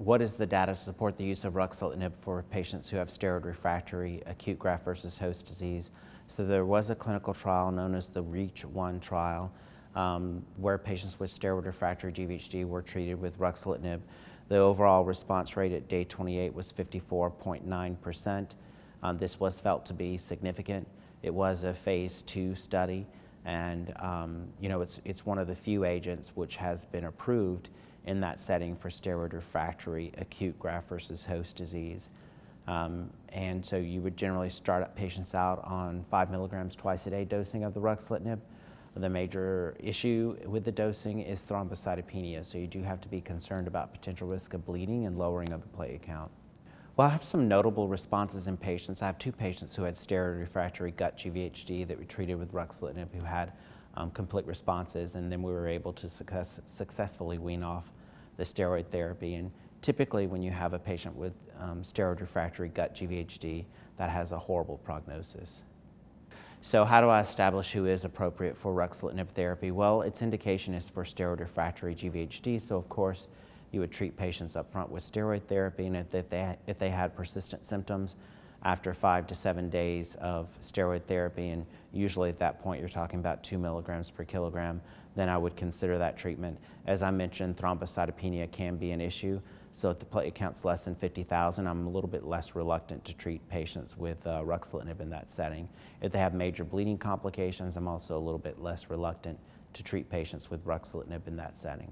what is the data to support the use of ruxolitinib for patients who have steroid-refractory acute graft-versus-host disease? So there was a clinical trial known as the REACH-1 trial, where patients with steroid-refractory GVHD were treated with ruxolitinib. The overall response rate at day 28 was 54.9%. This was felt to be significant. It was a phase 2 study, and it's one of the few agents which has been approved in that setting for steroid-refractory acute graft-versus-host disease. And so you would generally start patients out on 5 milligrams twice a day dosing of the ruxolitinib. The major issue with the dosing is thrombocytopenia, so you do have to be concerned about potential risk of bleeding and lowering of the platelet count. Well, I have some notable responses in patients. I have 2 patients who had steroid-refractory gut GVHD that we treated with ruxolitinib who had complete responses, and then we were able to successfully wean off the steroid therapy. And typically when you have a patient with steroid-refractory gut GVHD, that has a horrible prognosis. So how do I establish who is appropriate for ruxolitinib therapy? Well, its indication is for steroid-refractory GVHD, so of course you would treat patients up front with steroid therapy, and if they had persistent symptoms after 5 to 7 days of steroid therapy, and usually at that point you're talking about 2 milligrams per kilogram, then I would consider that treatment. As I mentioned, thrombocytopenia can be an issue, so if the platelet count's less than 50,000, I'm a little bit less reluctant to treat patients with ruxolitinib in that setting. If they have major bleeding complications, I'm also a little bit less reluctant to treat patients with ruxolitinib in that setting.